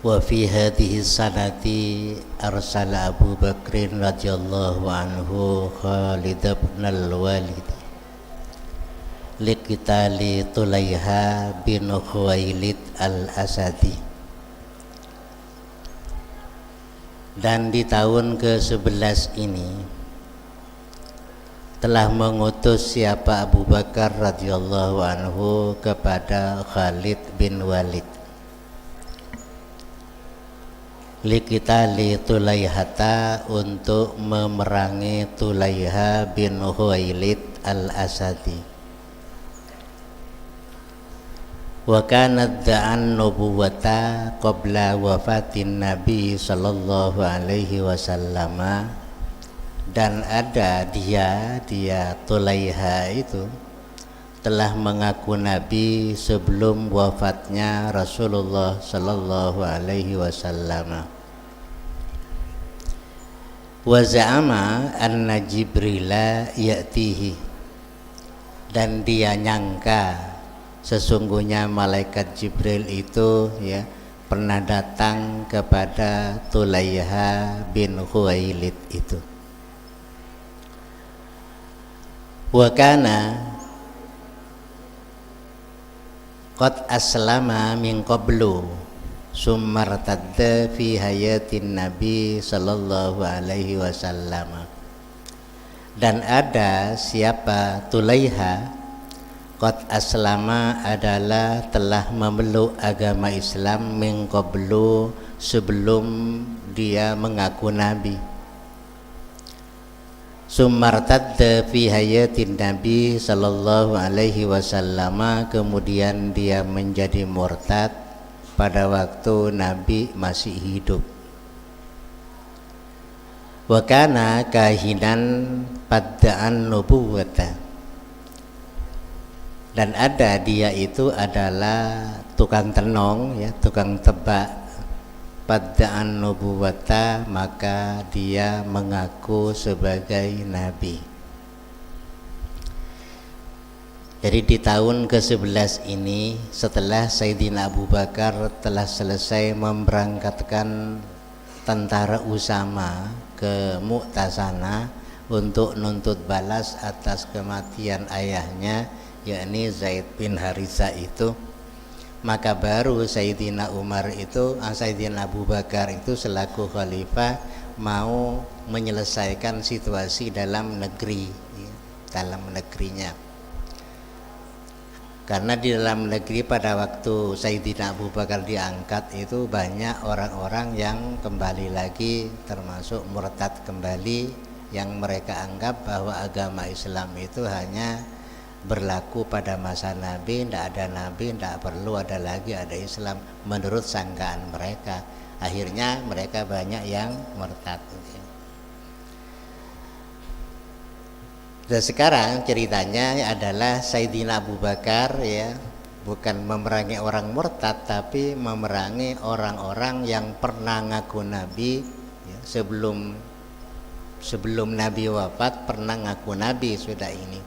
Wa fi hadhihi sanati arsala Abu Bakrin radhiyallahu anhu Khalid ibn al-Walid liqitali Tulaiha bin Khuwailid al-Asadi. Dan di tahun ke-11 ini telah mengutus siapa Abu Bakar radhiyallahu anhu kepada Khalid bin Walid liqitali Tulaihata untuk memerangi Tulaiha bin Khuwailid al-Asadi. Wa kanat da'an nubuwata qabla wafatin Nabi sallallahu alaihi wasallam. Dan ada dia Tulaiha itu telah mengaku Nabi sebelum wafatnya Rasulullah sallallahu alaihi wasallam. Wa za'ama anna Jibrila ya'tihi, dan dia nyangka sesungguhnya malaikat Jibril itu pernah datang kepada Tulaiha bin Khuwailid itu. Wa kana qad aslama min qablu summa irtadda fi hayatin Nabi sallallahu alaihi wasallam. Dan ada siapa Tulaiha qad aslama adalah telah memeluk agama Islam min qablu sebelum dia mengaku Nabi. Sumartadda fi hayatin Nabi sallallahu alaihi wasallam, kemudian dia menjadi murtad pada waktu Nabi masih hidup. Wa kana kahinan padda'an nubuwata, dan ada dia itu adalah tukang tenong tukang tebak padda'an nubuwata, maka dia mengaku sebagai nabi. Jadi di tahun ke-11 ini, setelah Sayyidina Abu Bakar telah selesai memberangkatkan tentara Usama ke Mu'tasana untuk nuntut balas atas kematian ayahnya, yakni Zaid bin Haritsah itu, maka baru Sayyidina Abu Bakar itu selaku khalifah mau menyelesaikan situasi dalam negerinya. Karena di dalam negeri pada waktu Sayyidina Abu Bakar diangkat itu banyak orang-orang yang kembali lagi termasuk murtad kembali, yang mereka anggap bahwa agama Islam itu hanya berlaku pada masa Nabi, tidak ada Nabi, tidak perlu ada lagi ada Islam menurut sangkaan mereka. Akhirnya mereka banyak yang murtad. Dan sekarang ceritanya adalah Sayyidina Abu Bakar bukan memerangi orang murtad, tapi memerangi orang-orang yang pernah ngaku Nabi sebelum Nabi wafat, pernah ngaku Nabi sudah ini.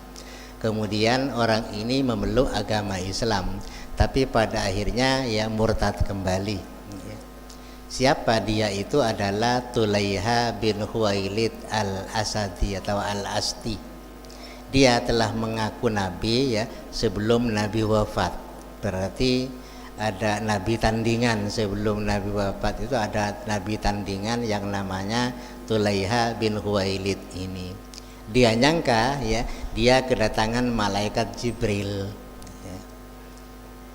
Kemudian orang ini memeluk agama Islam, tapi pada akhirnya murtad kembali. Siapa dia itu adalah Tulaiha bin Khuwailid al-Asadi atau al-Asti. Dia telah mengaku Nabi sebelum Nabi wafat. Berarti ada Nabi tandingan sebelum Nabi wafat, itu ada Nabi tandingan yang namanya Tulaiha bin Khuwailid ini. Dia nyangka dia kedatangan malaikat Jibril.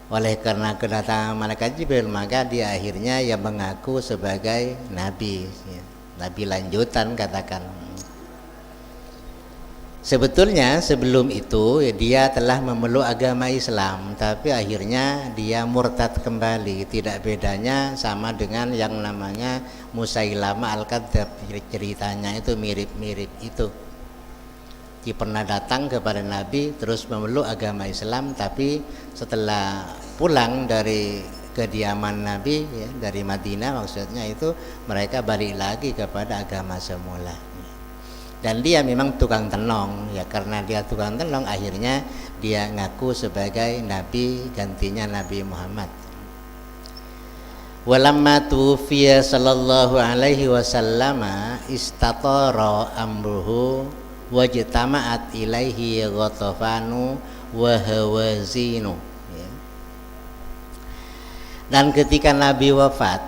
Oleh karena kedatangan malaikat Jibril, maka dia akhirnya mengaku sebagai nabi, nabi lanjutan katakan. Sebetulnya sebelum itu dia telah memeluk agama Islam, tapi akhirnya dia murtad kembali. Tidak bedanya sama dengan yang namanya Musailamah al-Kadzab, ceritanya itu mirip-mirip itu. Dia pernah datang kepada Nabi terus memeluk agama Islam, tapi setelah pulang dari kediaman Nabi dari Madinah maksudnya itu, mereka balik lagi kepada agama semula. Dan dia memang tukang tenong karena dia tukang tenong, akhirnya dia ngaku sebagai Nabi gantinya Nabi Muhammad. Walamma tuwfiya sallallahu alaihi wasallam istatara amruhu wajtama'at ilaihi Ghatafanu wa Hawazinu. Dan ketika Nabi wafat,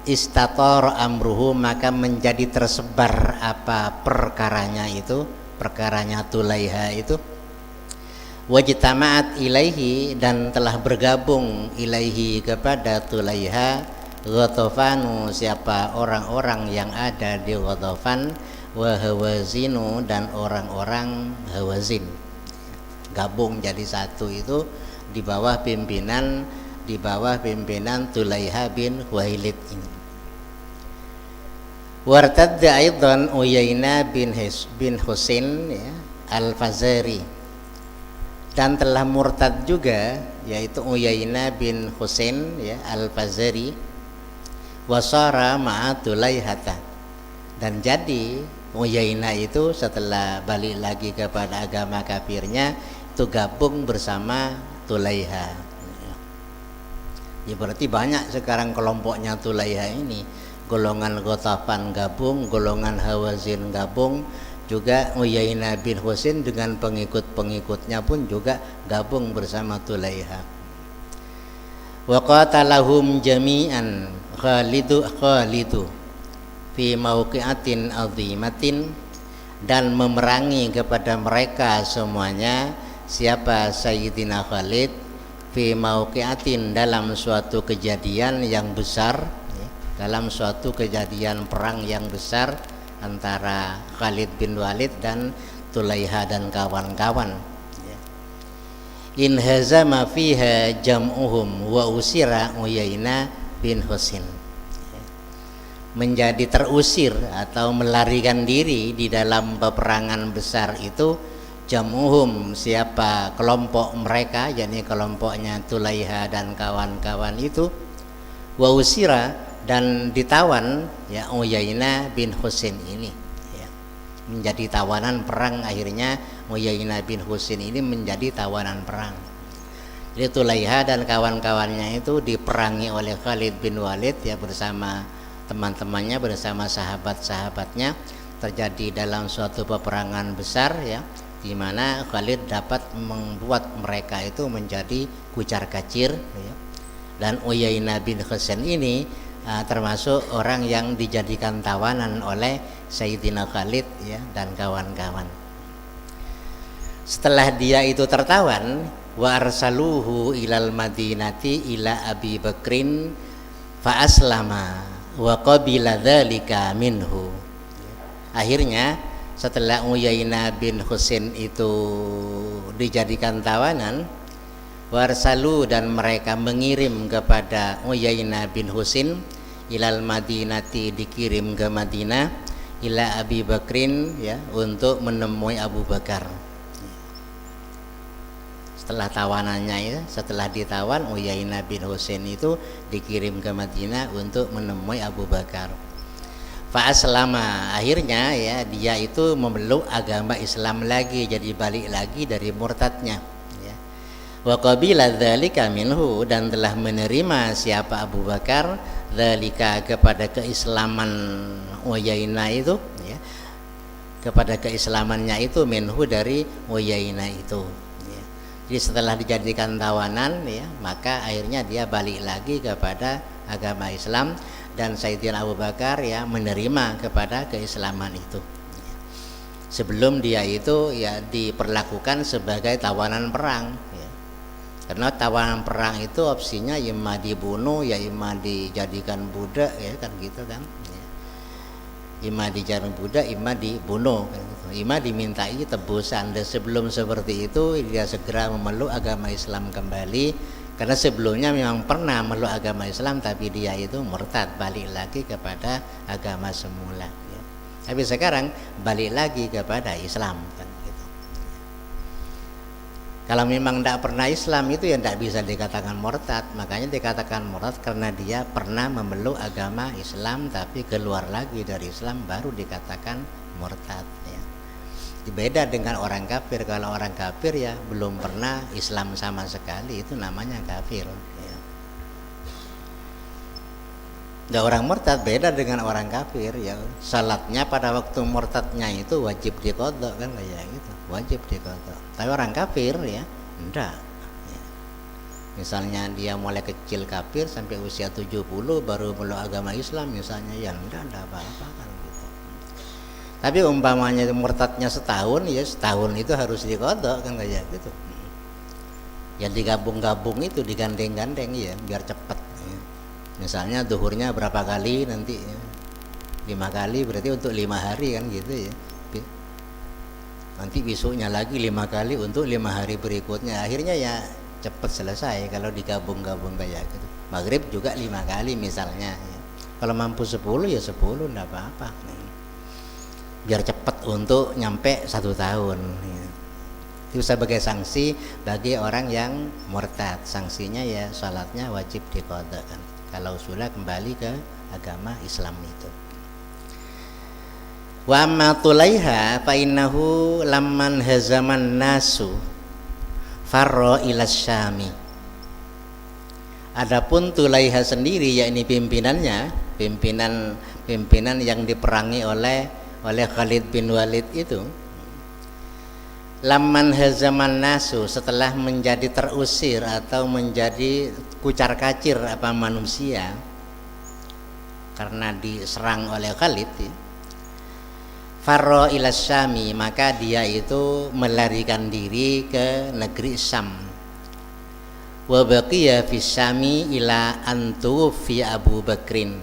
istatara amruhu, maka menjadi tersebar apa perkaranya itu, perkaranya Tulaiha itu. Wajtama'at ilaihi, dan telah bergabung ilaihi kepada Tulaiha Ghatafanu, siapa orang-orang yang ada di Ghatafan, wa Hawazinu, dan orang-orang Hawazin, gabung jadi satu itu di bawah pimpinan Tulaiha bin Khuwailid ini. Wartadda aidan Uyainah bin Husain ya, Al-Fazari, dan telah murtad juga yaitu Uyainah bin Husain ya, Al-Fazari, wasara ma'a Tulaihata, dan jadi Uyainah itu setelah balik lagi kepada agama kafirnya itu gabung bersama Tulaiha. Ya berarti banyak sekarang kelompoknya Tulaiha ini, golongan Ghatafan gabung, golongan Hawazin gabung, juga Uyainah bin Husain dengan pengikut-pengikutnya pun juga gabung bersama Tulaiha. Wa qatalahum jami'an Khalidu fi mauqi'atin azimatin, dan memerangi kepada mereka semuanya siapa Sayyidina Khalid fi mauqi'atin, dalam suatu kejadian yang besar ya, dalam suatu kejadian perang yang besar antara Khalid bin Walid dan Tulaiha dan kawan-kawan ya. In hazama fiha jam'uhum wa usira Uyainah bin Husain, menjadi terusir atau melarikan diri di dalam peperangan besar itu jamuhum, siapa kelompok mereka, yakni kelompoknya Tulaiha dan kawan-kawan itu, wa usira, dan ditawan ya Uyainah bin Husain ini ya, menjadi tawanan perang. Akhirnya Uyainah bin Husain ini menjadi tawanan perang. Jadi Tulaiha dan kawan-kawannya itu diperangi oleh Khalid bin Walid ya, bersama teman-temannya, bersama sahabat-sahabatnya. Terjadi dalam suatu peperangan besar ya, di mana Khalid dapat membuat mereka itu menjadi kucar-kacir ya. Dan Uyainah bin Husain ini termasuk orang yang dijadikan tawanan oleh Sayyidina Khalid ya dan kawan-kawan. Setelah dia itu tertawan, wa arsaluhu ilal madinati ila Abi Bakrin fa aslama wa qabila dzalika minhu. Akhirnya setelah Uyainah bin Husain itu dijadikan tawanan, warsalu, dan mereka mengirim kepada Uyainah bin Husain ilal madinati, dikirim ke Madinah, ila Abi Bakrin ya, untuk menemui Abu Bakar. Setelah tawanannya ya, setelah ditawan, Uyainah bin Husain itu dikirim ke Madinah untuk menemui Abu Bakar. Fa'aslama, akhirnya ya dia itu memeluk agama Islam lagi, jadi balik lagi dari murtadnya ya. Wa qabila dzalika minhu, dan telah menerima siapa Abu Bakar dzalika, kepada keislaman Uyainah itu ya, kepada keislamannya itu, minhu, dari Uyainah itu ya. Jadi setelah dijadikan tawanan ya, maka akhirnya dia balik lagi kepada agama Islam, dan Sayyidina Abu Bakar ya menerima kepada keislaman itu. Sebelum dia itu ya diperlakukan sebagai tawanan perang ya. Karena tawanan perang itu opsinya imma dibunuh ya imma dijadikan budak ya kan gitu kan ya. Imma dijadikan budak, imma dibunuh kan gitu. Imma dimintai tebusan. Dan sebelum seperti itu dia segera memeluk agama Islam kembali. Karena sebelumnya memang pernah meluk agama Islam, tapi dia itu murtad, balik lagi kepada agama semula ya. Tapi sekarang balik lagi kepada Islam kan gitu. Kalau memang tidak pernah Islam itu ya tidak bisa dikatakan murtad. Makanya dikatakan murtad karena dia pernah memeluk agama Islam tapi keluar lagi dari Islam, baru dikatakan murtad ya. Beda dengan orang kafir. Kalau orang kafir ya belum pernah Islam sama sekali, itu namanya kafir ya. Nah, orang murtad beda dengan orang kafir ya. Salatnya pada waktu murtadnya itu wajib diqadha kan kayak gitu, wajib diqadha. Tapi orang kafir ya enggak. Ya. Misalnya dia mulai kecil kafir sampai usia 70 baru meluk agama Islam misalnya, ya enggak apa-apa kan gitu. Tapi umpamanya murtadnya setahun, ya setahun itu harus diqadha kan kayak gitu. Ya digabung-gabung itu, digandeng-gandeng ya biar cepat. Misalnya duhurnya berapa kali nanti ya, 5 kali berarti untuk 5 hari kan gitu ya. Nanti besoknya lagi 5 kali untuk 5 hari berikutnya. Akhirnya ya cepat selesai kalau digabung-gabung kayak gitu. Maghrib juga 5 kali misalnya ya. Kalau mampu 10 ya 10 enggak apa-apa. Biar cepat untuk nyampe 1 tahun ya. Itu sebagai sanksi bagi orang yang murtad. Sanksinya ya salatnya wajib diqadha kan kalau sudah kembali ke agama Islam itu. Wa amma tulaiha fa innahu lamman hazaman nasu farra ila syami. Adapun Tulaiha sendiri yakni pimpinannya, pimpinan yang diperangi oleh Khalid bin Walid itu, lamman hazaman nasu, setelah menjadi terusir atau menjadi kucar kacir apa manusia karena diserang oleh Khalid ya. Farra ila Syami, maka dia itu melarikan diri ke negeri Syam. Wa baqiya fi Syami ila an tuwfi Abu Bakrin,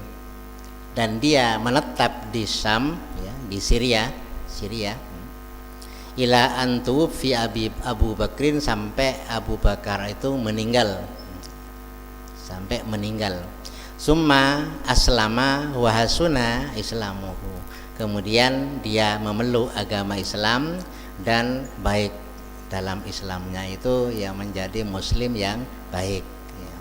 dan dia menetap di Syam ya, di Syria ila antu fi Abu Bakrin, sampai Abu Bakar itu meninggal, summa aslama wa hasuna islamuhu, kemudian dia memeluk agama Islam dan baik dalam Islamnya itu ya menjadi muslim yang baik ya.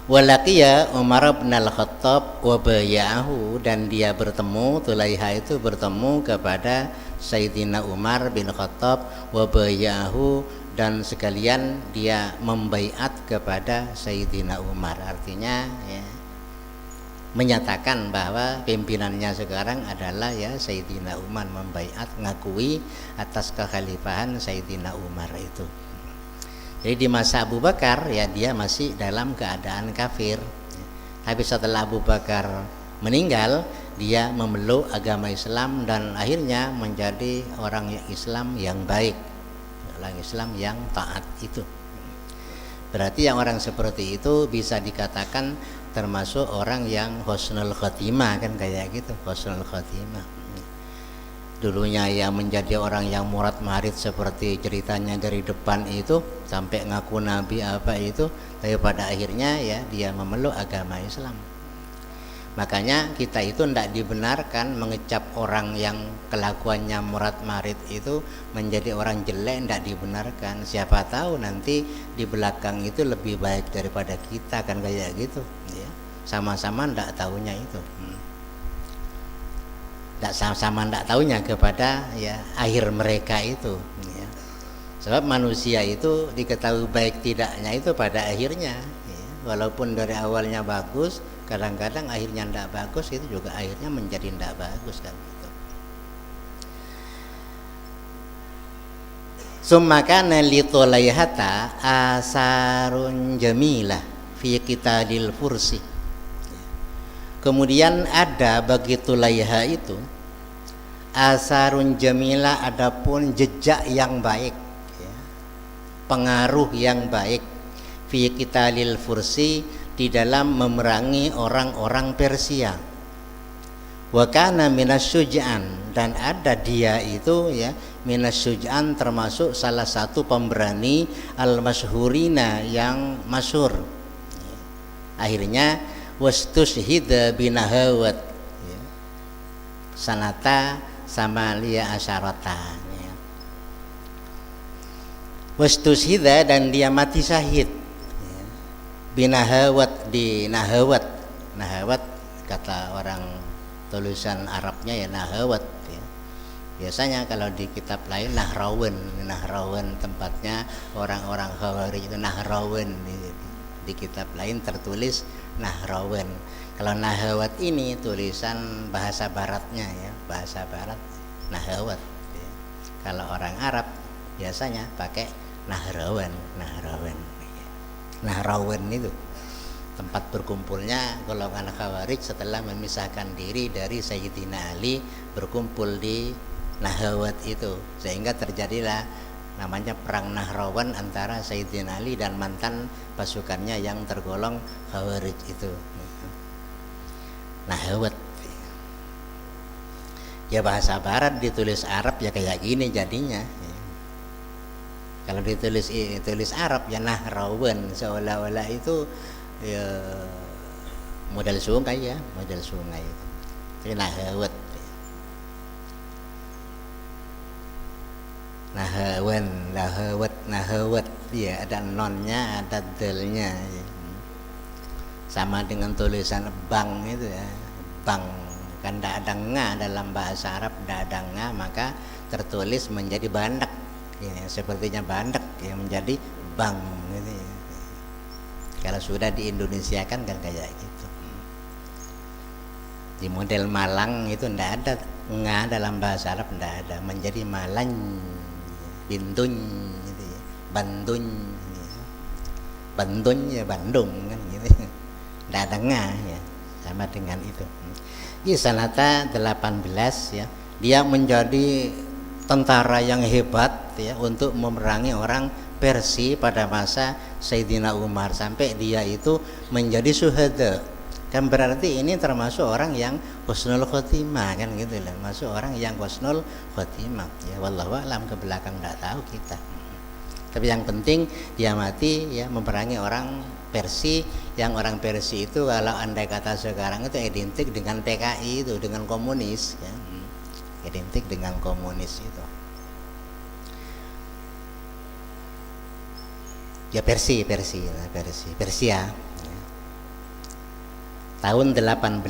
Walaqiya Umar bin Al-Khattab wa bayahu, dan dia bertemu, Tulaiha itu bertemu kepada Sayyidina Umar bin Khattab wa bayahu, dan sekalian dia membaiat kepada Sayyidina Umar. Artinya ya, menyatakan bahwa pimpinannya sekarang adalah ya Sayyidina Umar, membaiat, ngakui atas kekhalifahan Sayyidina Umar itu. Jadi di masa Abu Bakar ya dia masih dalam keadaan kafir. Tapi setelah Abu Bakar meninggal, dia memeluk agama Islam dan akhirnya menjadi orang Islam yang baik, orang Islam yang taat itu. Berarti yang orang seperti itu bisa dikatakan termasuk orang yang husnul khotimah kan kayak gitu, husnul khotimah. Dulunya yang menjadi orang yang murad marid seperti ceritanya dari depan itu, sampai ngaku nabi apa itu, tapi pada akhirnya ya dia memeluk agama Islam. Makanya kita itu tidak dibenarkan mengecap orang yang kelakuannya murad marid itu menjadi orang jelek, tidak dibenarkan. Siapa tahu nanti di belakang itu lebih baik daripada kita kan kayak gitu ya. Sama-sama tidak tahunya itu. Sama-sama tidak tahunya kepada ya akhir mereka itu ya. Sebab manusia itu diketahui baik tidaknya itu pada akhirnya ya. Walaupun dari awalnya bagus, kadang-kadang akhirnya tidak bagus, itu juga akhirnya menjadi tidak bagus kan gitu. Summa kana li Tulaihata asarun jamilah fi qitalil fursi. Kemudian ada bagi Tulaiha itu asarun jamilah, adapun jejak yang baik ya, pengaruh yang baik fi qitalil fursi, di dalam memerangi orang-orang Persia. Wa kana minasyuja'an, dan ada dia itu ya minasyuja'an, termasuk salah satu pemberani al-masyhurina yang masyhur. Akhirnya wastushhida binahawat ya, sanata samalia asyarata ya. Wastushhida, dan dia mati syahid binahawat, di Nahawat. Nahawat kata orang tulisan Arabnya ya Nahawat ya. Biasanya kalau di kitab lain Nahrawan tempatnya orang-orang Khawarij itu Nahrawan di kitab lain tertulis Nahrawan. Kalau Nahawat ini tulisan bahasa baratnya ya, bahasa barat Nahawat ya. Kalau orang Arab biasanya pakai Nahrawan. Nahrawan itu tempat berkumpulnya golongan Khawarij setelah memisahkan diri dari Sayyidina Ali, berkumpul di Nahawat itu, sehingga terjadilah namanya perang Nahrawan antara Sayyidina Ali dan mantan pasukannya yang tergolong Khawarij itu. Nahawat ya, bahasa barat ditulis Arab ya kayak gini jadinya ya. Kalau ditulis Arab ya Nahrawan, seolah-olah itu ya model sungai ya, model sungai itu Nahawat. Nahawat ya, ada nonnya, ada delnya ya. Sama dengan tulisan bang itu ya, bang kan tidak ada nga dalam bahasa Arab, tidak ada nga, maka tertulis menjadi bandak ya, sepertinya bandak ya, menjadi bang gitu ya. Kalau sudah di Indonesia kan kayak gitu. Di model Malang itu tidak ada nga dalam bahasa Arab, tidak ada, menjadi Malang, Bintun gitu ya. Bandung ya. Bandung ya, Bandung kan gitu. Tidak ada nga ya, sama dengan itu. Di sanata 18 ya, dia menjadi tentara yang hebat ya untuk memerangi orang Persia pada masa Sayyidina Umar, sampai dia itu menjadi syuhada. Kan berarti ini termasuk orang yang husnul khotimah kan gitu lah, masuk orang yang husnul khotimah ya. Wallahu a'lam, ke belakang tidak tahu kita. Tapi yang penting dia mati ya memerangi orang Persia, yang orang Persia itu kalau andai kata sekarang itu identik dengan PKI itu, dengan komunis ya. Identik dengan komunis itu. Ya Persia ya. Tahun 18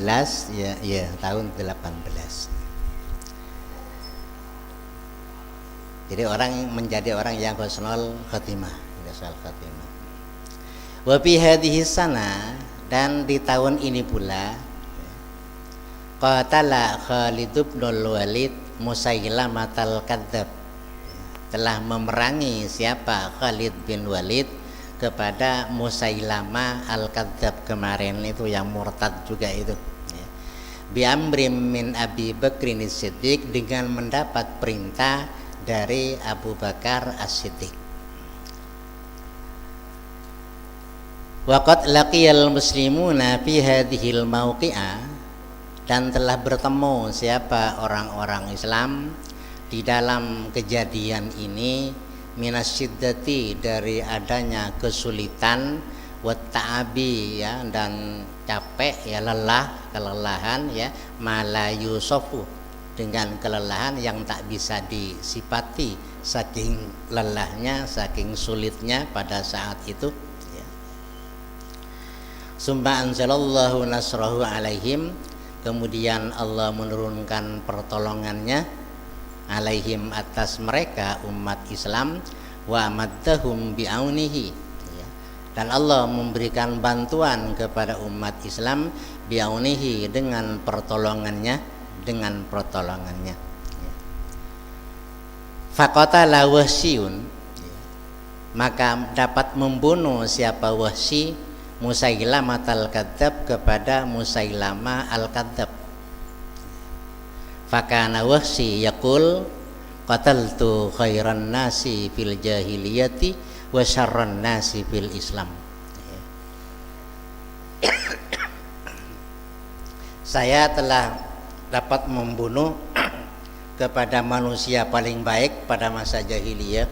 ya tahun 18. Jadi menjadi orang yang husnul khotimah. Wa fi hadhihi sana, dan di tahun ini pula qatala Khalid bin Walid Musailamatal Kadzdzab, telah memerangi siapa? Khalid bin Walid kepada Musailamah al-Kadzdzab kemarin itu, yang murtad juga itu ya. Bi amrim min Abi Bakrin As-Siddiq, dengan mendapat perintah dari Abu Bakar As-Siddiq. Waqad laqiyal muslimuna fi hadhil mauqi'ah, dan telah bertemu siapa orang-orang Islam di dalam kejadian ini, minasyiddati, dari adanya kesulitan, watta'abi ya, dan capek ya, kelelahan ya, malayusofu, dengan kelelahan yang tak bisa disifati saking lelahnya, saking sulitnya pada saat itu ya. Summa anzalallahu nasrahu alaihim, kemudian Allah menurunkan pertolongannya alaihim, atas mereka umat Islam, wa amaddahum bi'aunihi ya. Dan Allah memberikan bantuan kepada umat Islam bi'aunihi, dengan pertolongannya ya. Faqatala Wahsyun ya. Maka dapat membunuh siapa? Wahsy Musailamah al-Kadzdzab, kepada Musailamah al-Kadzdzab. Fakana Wahsy yaqul qataltu khairan nasi fil jahiliyati wa syarran nasi fil Islam. Saya telah dapat membunuh kepada manusia paling baik pada masa jahiliyah,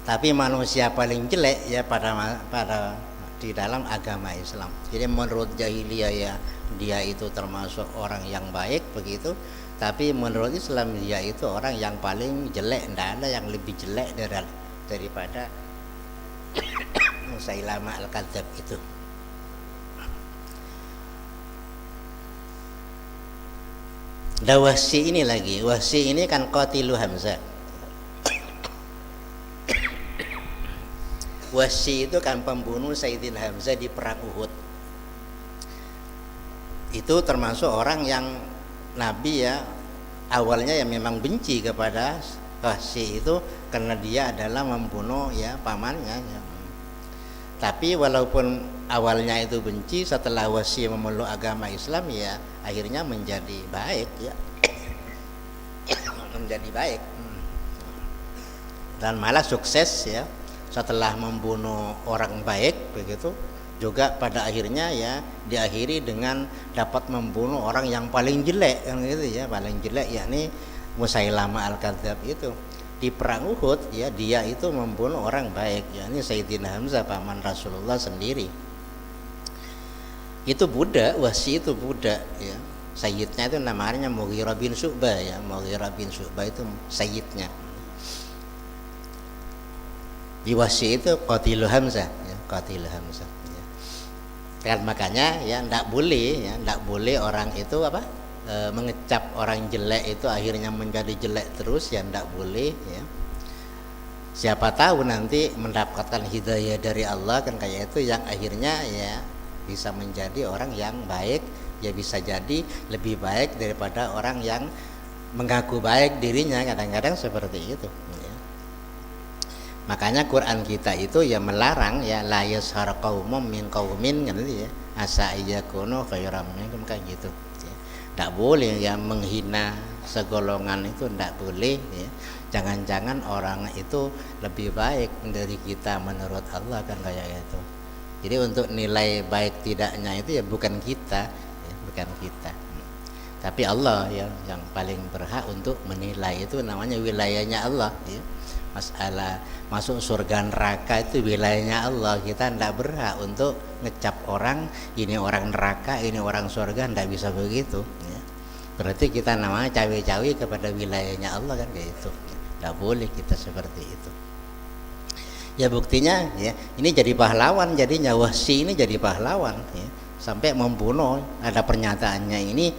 tapi manusia paling jelek ya pada di dalam agama Islam. Jadi menurut jahiliyah ya dia itu termasuk orang yang baik begitu, tapi menurut Islam dia itu orang yang paling jelek. Tidak ada yang lebih jelek daripada Musailamah al-Kadzdzab itu. Wahsy ini lagi, Wahsy ini kan qatilu Hamzah. Wahsy itu kan pembunuh Sayyidina Hamzah di perang Uhud. Itu termasuk orang yang Nabi ya awalnya ya memang benci kepada Wahsy itu karena dia adalah membunuh ya pamannya ya. Tapi walaupun awalnya itu benci, setelah Wahsy memeluk agama Islam ya akhirnya menjadi baik ya. Menjadi baik dan malah sukses ya setelah membunuh orang baik begitu juga pada akhirnya ya diakhiri dengan dapat membunuh orang yang paling jelek kan gitu ya, paling jelek yakni Musailamah Al-Kadzdzab itu di perang Uhud ya, dia itu membunuh orang baik yakni Sayyidina Hamzah paman Rasulullah sendiri. Itu budak, Wahsy itu budak ya. Sayyidnya itu namanya Mughirah bin Syu'bah ya, Mughirah bin Syu'bah itu sayyidnya. Di Wahsy itu qatilu Hamzah ya, qatilu Hamzah ya. Kan makanya ya ndak boleh orang itu mengecap orang jelek itu akhirnya menjadi jelek terus ya, ndak boleh ya. Siapa tahu nanti mendapatkan hidayah dari Allah kan kayak itu yang akhirnya ya bisa menjadi orang yang baik ya, bisa jadi lebih baik daripada orang yang mengaku baik dirinya, kadang-kadang seperti itu ya. Makanya Quran kita itu ya melarang ya la yashar qaumum min qaumin gitu ya, asa yakunu khairam minkum kayak gitu ya. Enggak boleh ya menghina segolongan itu, enggak boleh ya. Jangan-jangan orang itu lebih baik dari kita menurut Allah kan kayak gitu. Jadi untuk nilai baik tidaknya itu ya bukan kita ya, bukan kita. Tapi Allah ya yang paling berhak untuk menilai, itu namanya wilayahnya Allah ya. Masalah masuk surga neraka itu wilayahnya Allah, kita tidak berhak untuk ngecap orang ini orang neraka, ini orang surga, tidak bisa begitu ya. Berarti kita namanya cawe-cawe kepada wilayahnya Allah kan kayak itu, tidak boleh kita seperti itu ya. Buktinya ya ini jadi pahlawan, jadinya Wahsy ini jadi pahlawan ya, sampai membunuh. Ada pernyataannya ini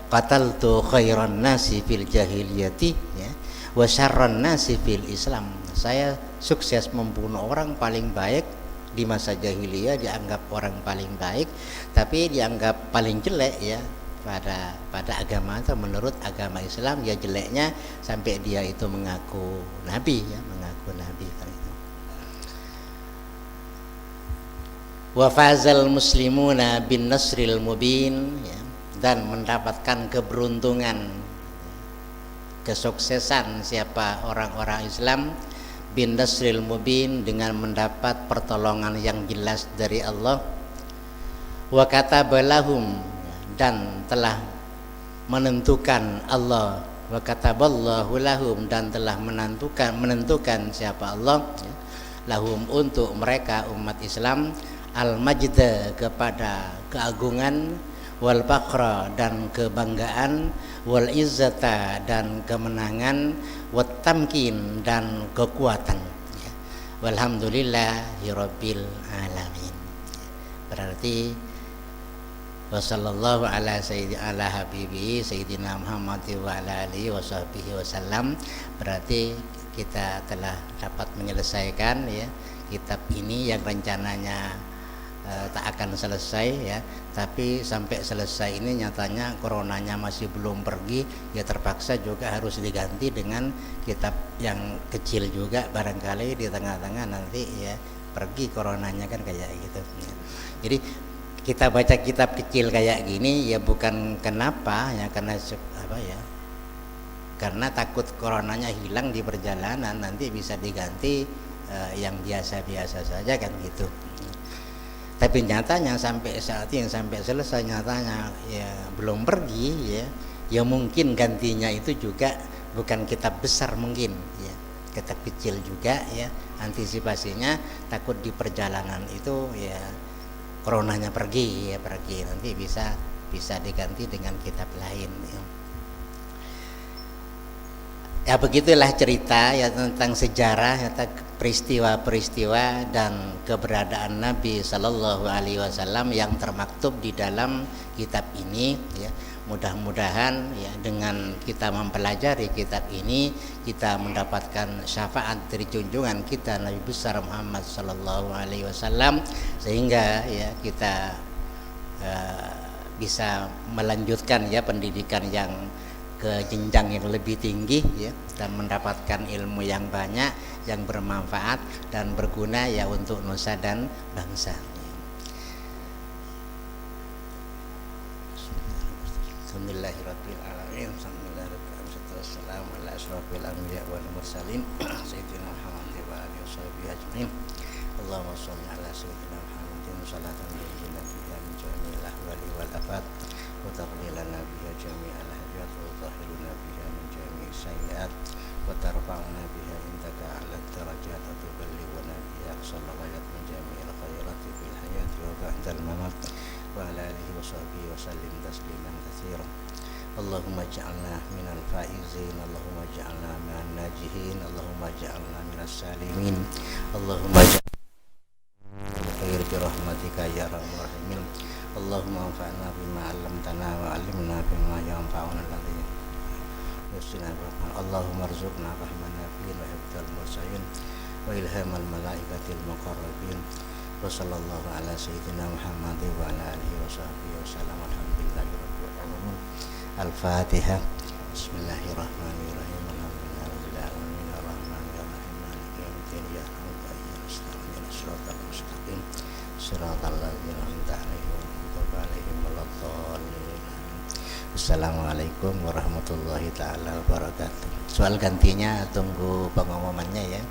qataltu khairan nasi fil jahiliyati ya wa syarran nasi fil Islam. Saya sukses membunuh orang paling baik di masa jahiliyah, dianggap orang paling baik, tapi dianggap paling jelek ya pada agama atau menurut agama Islam ya jeleknya sampai dia itu mengaku nabi ya, mengaku nabi kan itu. Wa fazal muslimuna bin nasril mubin ya, dan mendapatkan keberuntungan kesuksesan siapa orang-orang Islam bin nasril mubin dengan mendapat pertolongan yang jelas dari Allah. Wa katabalahum, dan telah menentukan Allah, wa kataballahu lahum, dan telah menentukan siapa Allah ya, lahum untuk mereka umat Islam, al majda kepada keagungan, wal faqra dan kebanggaan, wal izzata dan kemenangan, wat tamkin dan kekuatan ya. Walhamdulillahirabbil alamin. Berarti wassallallahu ala habibi sayyidina Muhammad wa ala alihi washabbihi wasallam. Berarti kita telah dapat menyelesaikan ya kitab ini yang rencananya tak akan selesai ya, tapi sampai selesai ini nyatanya coronanya masih belum pergi ya, terpaksa juga harus diganti dengan kitab yang kecil juga, barangkali di tengah-tengah nanti ya pergi coronanya kan kayak gitu ya. Jadi kita baca kitab kecil kayak gini ya bukan kenapa ya, karena karena takut coronanya hilang di perjalanan, nanti bisa diganti yang biasa-biasa saja kan gitu. Tapi nyatanya sampai saat ini, sampai selesai nyatanya ya belum pergi ya mungkin gantinya itu juga bukan kitab besar, mungkin ya kitab kecil juga ya, antisipasinya takut di perjalanan itu ya coronanya pergi nanti bisa diganti dengan kitab lain ya. Ya begitulah cerita ya tentang sejarah, tentang peristiwa-peristiwa dan keberadaan Nabi Sallallahu Alaihi Wasallam yang termaktub di dalam kitab ini ya. Mudah-mudahan ya dengan kita mempelajari kitab ini kita mendapatkan syafaat dari junjungan kita Nabi besar Muhammad sallallahu alaihi wasallam, sehingga ya kita bisa melanjutkan ya pendidikan yang ke jenjang yang lebih tinggi ya, dan mendapatkan ilmu yang banyak yang bermanfaat dan berguna ya untuk nusa dan bangsa. Bismillahirrahmanirrahim. Wassalamu ala asyrafil anbiya wal mursalin sayyidina Muhammad wa alihi washabihi ajmain. Allahumma shalli ala sayyidina Muhammadin salatan tunjina biha min jami'il ahwali wal afat wa taqlilana biha jami'al hajat wa tahhiruna biha min jami'is sayyi'at wa tarfa'una biha indaka ala darajat wa tuballighuna biha aqsal ghayat min jami'il khairati fil hayati wa ba'dal mamat wa ala alihi wa sahbihi wa sallim tasliman katsiran. Allahumma ja'alna minal faizin, Allahumma ja'alna minan najihin, Allahumma ja'alna minas salimin, Allahumma ja'alna khair bi rahmatika ya arhamar rahimin. Allahumma anfa'na bima 'allamtana wa 'allimna bima yanfa'una alladhi yusina rahman. Allahumma arzuqna fahman nafi'in wa hifdzal mursalin wa ilhamal malaikatil muqarrabin. Wa sallallahu ala sayyidina Muhammad wa ala alihi wa sahbihi wa sallam. Alhamdulillahi rabbil alamin. Al-Fatihah. Bismillahirrahmanirrahim. Alhamdulillahirabbil alamin arrahmanir rahim maliki yaumiddin iyyaka na'budu wa iyyaka nasta'in shiratal mustaqim shiratal ladzina an'amta 'alaihim ghairil alaihim waladdallin. Assalamualaikum warahmatullahi taala wabarakatuh. Soal gantinya tunggu pengumumannya ya.